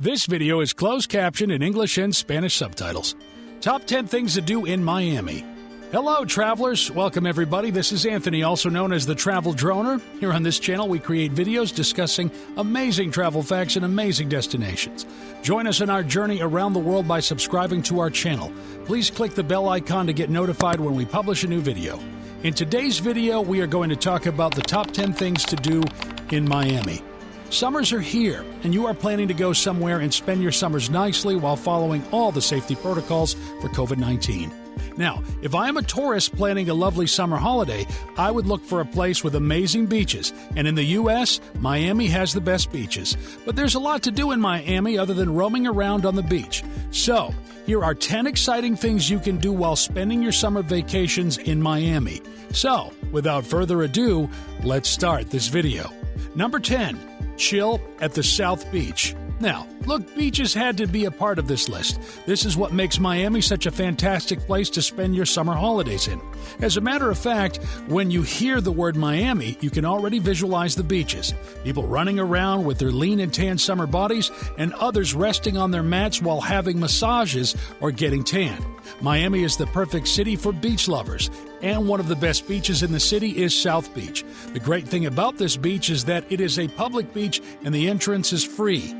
This video is closed captioned in English and Spanish subtitles. Top 10 things to do in Miami. Hello, travelers. Welcome, everybody. This is Anthony, also known as the Travel Droner. Here on this channel, we create videos discussing amazing travel facts and amazing destinations. Join us in our journey around the world by subscribing to our channel. Please click the bell icon to get notified when we publish a new video. In today's video, we are going to talk about the top 10 things to do in Miami. Summers are here, and you are planning to go somewhere and spend your summers nicely while following all the safety protocols for COVID-19. Now, if I am a tourist planning a lovely summer holiday, I would look for a place with amazing beaches. And in the U.S., Miami has the best beaches. But there's a lot to do in Miami other than roaming around on the beach. So, here are 10 exciting things you can do while spending your summer vacations in Miami. So, without further ado, let's start this video. Number 10. Chill at the South Beach. Now, look, beaches had to be a part of this list. This is what makes Miami such a fantastic place to spend your summer holidays in. As a matter of fact, when you hear the word Miami, you can already visualize the beaches. People running around with their lean and tan summer bodies, and others resting on their mats while having massages or getting tan. Miami is the perfect city for beach lovers, and one of the best beaches in the city is South Beach. The great thing about this beach is that it is a public beach and the entrance is free.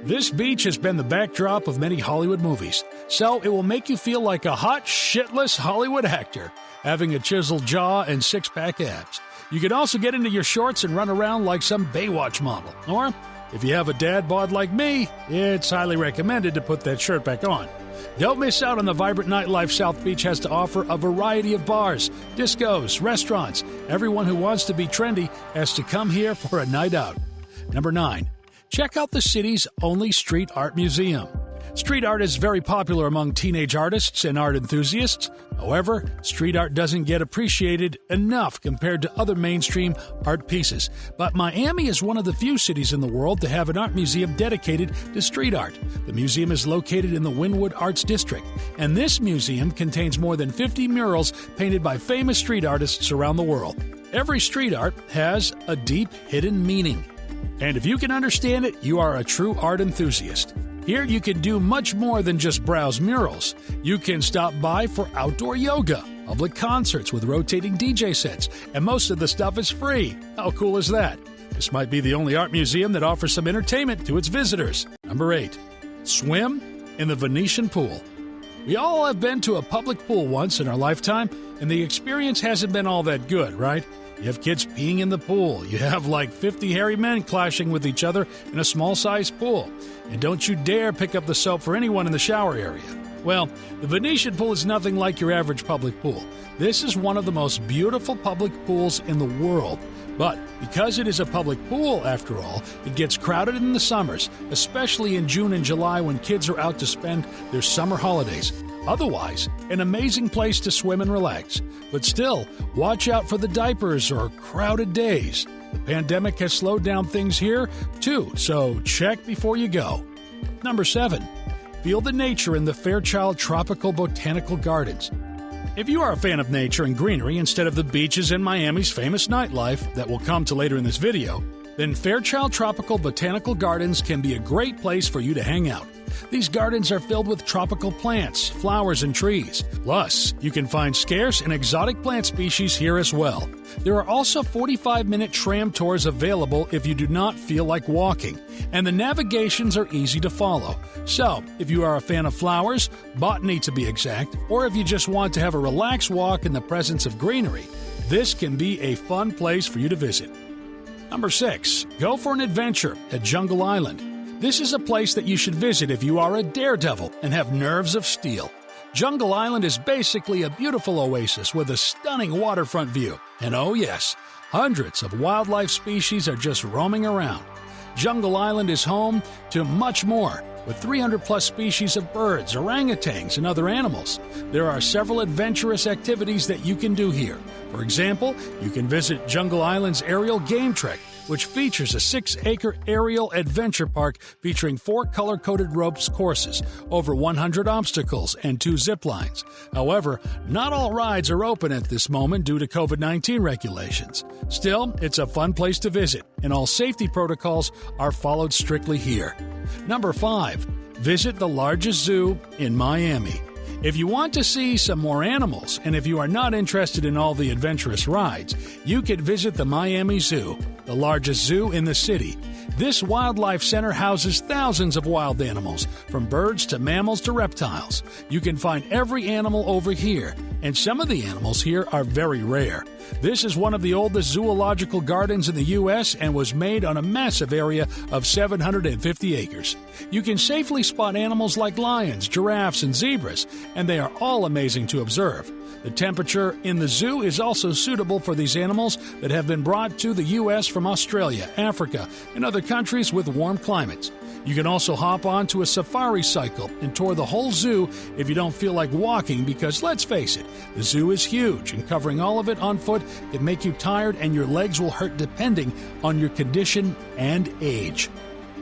This beach has been the backdrop of many Hollywood movies, so it will make you feel like a hot, shitless Hollywood actor, having a chiseled jaw and six-pack abs. You can also get into your shorts and run around like some Baywatch model. Or, if you have a dad bod like me, it's highly recommended to put that shirt back on. Don't miss out on the vibrant nightlife South Beach has to offer, a variety of bars, discos, restaurants. Everyone who wants to be trendy has to come here for a night out. Number 9. Check out the city's only street art museum. Street art is very popular among teenage artists and art enthusiasts. However, street art doesn't get appreciated enough compared to other mainstream art pieces. But Miami is one of the few cities in the world to have an art museum dedicated to street art. The museum is located in the Wynwood Arts District, and this museum contains more than 50 murals painted by famous street artists around the world. Every street art has a deep hidden meaning. And if you can understand it, you are a true art enthusiast. Here you can do much more than just browse murals. You can stop by for outdoor yoga, public concerts with rotating DJ sets, and most of the stuff is free. How cool is that? This might be the only art museum that offers some entertainment to its visitors. Number 8. Swim in the Venetian pool. We all have been to a public pool once in our lifetime, and the experience hasn't been all that good, right? You have kids peeing in the pool. You have like 50 hairy men clashing with each other in a small-sized pool. And don't you dare pick up the soap for anyone in the shower area. Well, the Venetian pool is nothing like your average public pool. This is one of the most beautiful public pools in the world. But because it is a public pool, after all, it gets crowded in the summers, especially in June and July when kids are out to spend their summer holidays. Otherwise, an amazing place to swim and relax. But still, watch out for the diapers or crowded days. The pandemic has slowed down things here, too, so check before you go. Number 7. Feel the nature in the Fairchild Tropical Botanical Gardens. If you are a fan of nature and greenery instead of the beaches and Miami's famous nightlife that we'll come to later in this video, then Fairchild Tropical Botanical Gardens can be a great place for you to hang out. These gardens are filled with tropical plants, flowers, and trees. Plus, you can find scarce and exotic plant species here as well. There are also 45-minute tram tours available if you do not feel like walking, and the navigations are easy to follow. So, if you are a fan of flowers, botany to be exact, or if you just want to have a relaxed walk in the presence of greenery, this can be a fun place for you to visit. Number 6. Go for an adventure at Jungle Island. This is a place that you should visit if you are a daredevil and have nerves of steel. Jungle Island is basically a beautiful oasis with a stunning waterfront view. And oh yes, hundreds of wildlife species are just roaming around. Jungle Island is home to much more, with 300-plus species of birds, orangutans, and other animals. There are several adventurous activities that you can do here. For example, you can visit Jungle Island's aerial game trek, which features a 6-acre aerial adventure park featuring 4 color-coded ropes courses, over 100 obstacles, and 2 zip lines. However, not all rides are open at this moment due to COVID-19 regulations. Still, it's a fun place to visit, and all safety protocols are followed strictly here. Number 5. Visit the largest zoo in Miami. If you want to see some more animals, and if you are not interested in all the adventurous rides, you could visit the Miami Zoo, the largest zoo in the city. This wildlife center houses thousands of wild animals, from birds to mammals to reptiles. You can find every animal over here, and some of the animals here are very rare. This is one of the oldest zoological gardens in the U.S. and was made on a massive area of 750 acres. You can safely spot animals like lions, giraffes, and zebras, and they are all amazing to observe. The temperature in the zoo is also suitable for these animals that have been brought to the U.S. from Australia, Africa, and other countries with warm climates. You can also hop onto a safari cycle and tour the whole zoo if you don't feel like walking because, let's face it, the zoo is huge and covering all of it on foot can make you tired and your legs will hurt depending on your condition and age.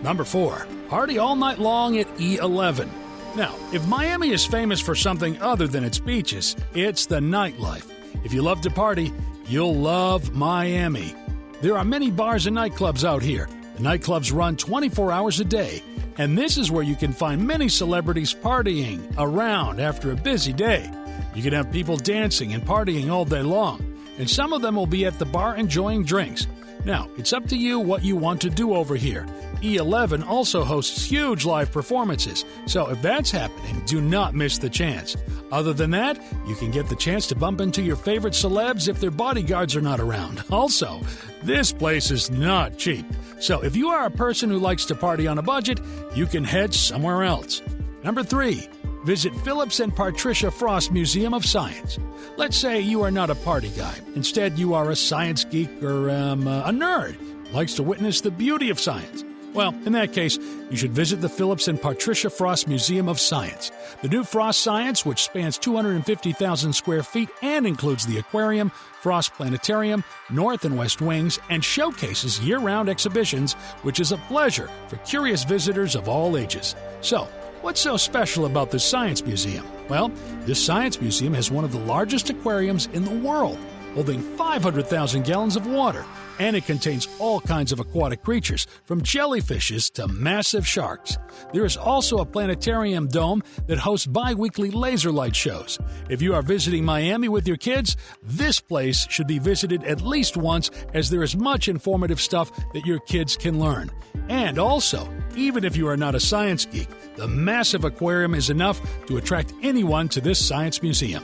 Number 4. Party all night long at E11. Now, if Miami is famous for something other than its beaches, it's the nightlife. If you love to party, you'll love Miami. There are many bars and nightclubs out here. The nightclubs run 24 hours a day, and this is where you can find many celebrities partying around after a busy day. You can have people dancing and partying all day long, and some of them will be at the bar enjoying drinks. Now, it's up to you what you want to do over here. E11 also hosts huge live performances, so if that's happening, do not miss the chance. Other than that, you can get the chance to bump into your favorite celebs if their bodyguards are not around. Also, this place is not cheap, so if you are a person who likes to party on a budget, you can head somewhere else. Number 3. Visit Phillips and Patricia Frost Museum of Science. Let's say you are not a party guy. Instead, you are a science geek or a nerd who likes to witness the beauty of science. Well, in that case, you should visit the Phillips and Patricia Frost Museum of Science. The new Frost Science, which spans 250,000 square feet and includes the aquarium, Frost Planetarium, North and West Wings, and showcases year-round exhibitions, which is a pleasure for curious visitors of all ages. So, what's so special about this science museum? Well, this science museum has one of the largest aquariums in the world, holding 500,000 gallons of water, and it contains all kinds of aquatic creatures, from jellyfishes to massive sharks. There is also a planetarium dome that hosts bi-weekly laser light shows. If you are visiting Miami with your kids, this place should be visited at least once, as there is much informative stuff that your kids can learn. And also, even if you are not a science geek, the massive aquarium is enough to attract anyone to this science museum.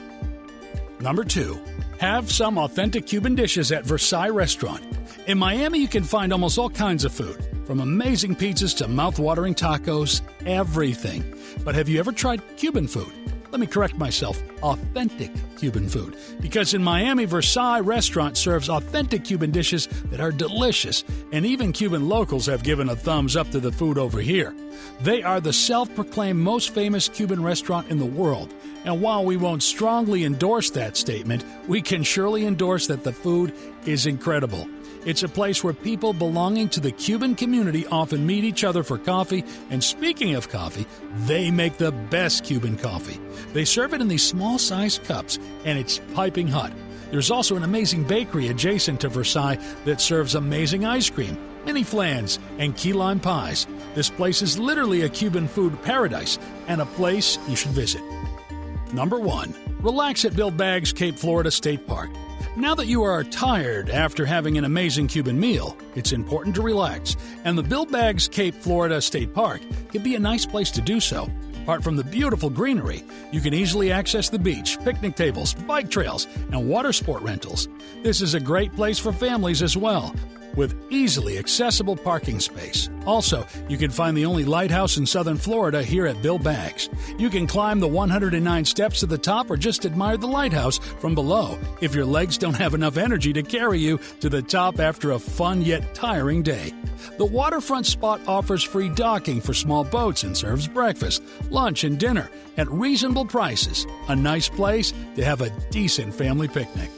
Number 2. Have some authentic Cuban dishes at Versaces Restaurant. In Miami, you can find almost all kinds of food, from amazing pizzas to mouth-watering tacos, everything. But have you ever tried Cuban food? Let me correct myself, authentic Cuban food. Because in Miami, Versaces Restaurant serves authentic Cuban dishes that are delicious, and even Cuban locals have given a thumbs up to the food over here. They are the self-proclaimed most famous Cuban restaurant in the world. And while we won't strongly endorse that statement, we can surely endorse that the food is incredible. It's a place where people belonging to the Cuban community often meet each other for coffee, and speaking of coffee, they make the best Cuban coffee. They serve it in these small-sized cups, and it's piping hot. There's also an amazing bakery adjacent to Versaces that serves amazing ice cream, mini flans, and key lime pies. This place is literally a Cuban food paradise and a place you should visit. Number 1. Relax at Bill Baggs Cape Florida State Park. Now that you are tired after having an amazing Cuban meal, it's important to relax, and the Bill Baggs Cape Florida State Park can be a nice place to do so. Apart from the beautiful greenery, you can easily access the beach, picnic tables, bike trails, and water sport rentals. This is a great place for families as well, with easily accessible parking space. Also, you can find the only lighthouse in southern Florida here at Bill Baggs. You can climb the 109 steps to the top or just admire the lighthouse from below if your legs don't have enough energy to carry you to the top after a fun yet tiring day. The waterfront spot offers free docking for small boats and serves breakfast, lunch, and dinner at reasonable prices. A nice place to have a decent family picnic.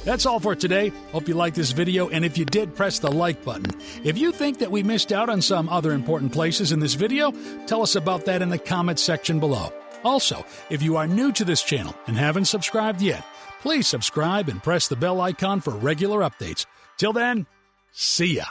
That's all for today. Hope you liked this video, and if you did, press the like button. If you think that we missed out on some other important places in this video, tell us about that in the comments section below. Also, if you are new to this channel and haven't subscribed yet, please subscribe and press the bell icon for regular updates. Till then, see ya.